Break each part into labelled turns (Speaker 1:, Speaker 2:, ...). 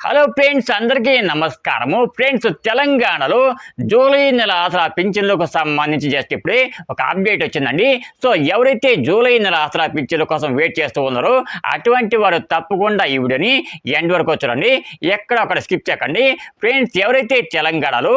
Speaker 1: Hello friends, అందరికీ నమస్కారము. Friends, తెలంగాణలో జూలై నెల ఆసరా పింఛన్లకు సంబంధించి జస్ట్ ఇప్పుడే ఒక అప్డేట్ వచ్చిందండి. సో ఎవరైతే జూలై నెల ఆసరా పింఛన్ల కోసం వెయిట్ చేస్తూ ఉన్నారో అటువంటి వారు తప్పకుండా ఈ వీడియోని ఎండ్ వరకు చూడండి, ఎక్కడ అక్కడ స్కిప్ చేయకండి. ఫ్రెండ్స్, ఎవరైతే తెలంగాణలో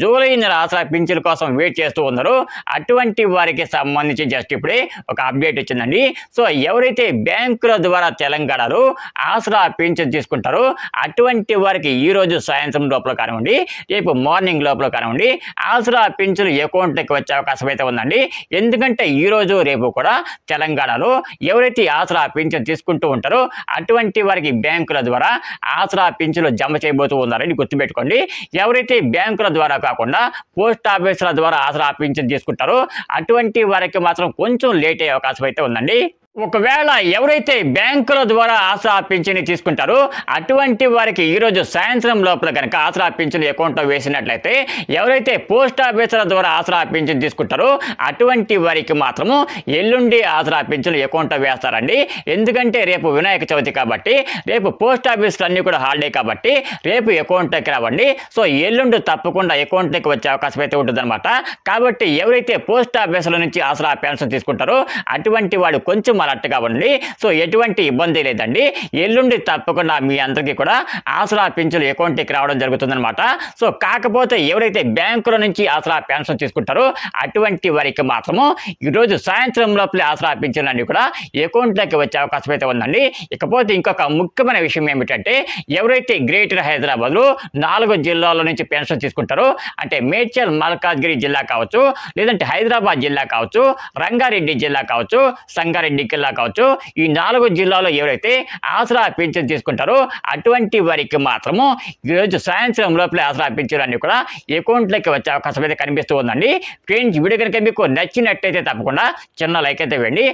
Speaker 1: జూలై నెల ఆసరా పింఛన్ల కోసం వెయిట్ చేస్తూ ఉన్నారో అటువంటి వారికి సంబంధించి జస్ట్ ఇప్పుడే ఒక అప్డేట్ వచ్చిందండి. సో ఎవరైతే బ్యాంకుల ద్వారా తెలంగాణలో ఆసరా పింఛన్ తీసుకుంటారో అటువంటి వారికి ఈ రోజు సాయంత్రం లోపల కానివ్వండి, రేపు మార్నింగ్ లోపల కానివ్వండి, ఆసరా పింఛను అకౌంట్లోకి వచ్చే అవకాశం అయితే ఉందండి. ఎందుకంటే ఈ రోజు రేపు కూడా తెలంగాణలో ఎవరైతే ఆసరా పింఛను తీసుకుంటూ ఉంటారో అటువంటి వారికి బ్యాంకుల ద్వారా ఆసరా పింఛను జమ చేయబోతూ ఉన్నారని గుర్తుపెట్టుకోండి. ఎవరైతే బ్యాంకుల ద్వారా కాకుండా పోస్ట్ ఆఫీసుల ద్వారా ఆసరా పింఛను తీసుకుంటారో అటువంటి వారికి మాత్రం కొంచెం లేట్ అయ్యే అవకాశం అయితే ఉందండి. ఒకవేళ ఎవరైతే బ్యాంకుల ద్వారా ఆసరా పింఛను తీసుకుంటారో అటువంటి వారికి ఈరోజు సాయంత్రం లోపల కనుక ఆసరా పింఛను అకౌంట్లో వేసినట్లయితే, ఎవరైతే పోస్ట్ ఆఫీసుల ద్వారా ఆసరా పింఛను తీసుకుంటారో అటువంటి వారికి మాత్రము ఎల్లుండి ఆసరా పింఛను అకౌంట్లో వేస్తారండి. ఎందుకంటే రేపు వినాయక చవితి కాబట్టి, రేపు పోస్ట్ ఆఫీసులు అన్నీ కూడా హాలిడే కాబట్టి రేపు అకౌంట్లోకి రావండి. సో ఎల్లుండి తప్పకుండా అకౌంట్లోకి వచ్చే అవకాశం అయితే ఉంటుందన్నమాట. కాబట్టి ఎవరైతే పోస్ట్ ఆఫీసుల నుంచి ఆసరా పెన్షన్ తీసుకుంటారో అటువంటి వాడు కొంచెం అలర్ట్గా ఉండి, సో ఎటువంటి ఇబ్బంది లేదండి. ఎల్లుండి తప్పకుండా మీ అందరికీ కూడా ఆసరా పింఛను అకౌంట్కి రావడం జరుగుతుందన్నమాట. సో కాకపోతే ఎవరైతే బ్యాంకుల నుంచి ఆసరా పెన్షన్ తీసుకుంటారో అటువంటి వారికి మాత్రము ఈరోజు సాయంత్రం లోపలే ఆసరా పింఛన్లు అన్నీ కూడా అకౌంట్లోకి వచ్చే అవకాశం అయితే ఉందండి. ఇకపోతే ఇంకొక ముఖ్యమైన విషయం ఏమిటంటే, ఎవరైతే గ్రేటర్ హైదరాబాద్లో 4 జిల్లాల నుంచి పెన్షన్ తీసుకుంటారో, అంటే మేడ్చల్ మల్కాజ్గిరి జిల్లా కావచ్చు, లేదంటే హైదరాబాద్ జిల్లా కావచ్చు, రంగారెడ్డి జిల్లా కావచ్చు, సంగారెడ్డి జిల్లా కావచ్చు, ఈ 4 జిల్లాలో ఎవరైతే ఆసరా పింఛన్ తీసుకుంటారో అటువంటి వారికి మాత్రము ఈరోజు సాయంత్రం లోపలే ఆసరా పింఛన్ అన్ని కూడా అకౌంట్లోకి వచ్చే అవకాశం అయితే కనిపిస్తూ ఉందండి. ఫ్రెండ్స్, వీడియో కనుక మీకు నచ్చినట్టయితే తప్పకుండా చిన్న లైక్ అయితే ఇవ్వండి.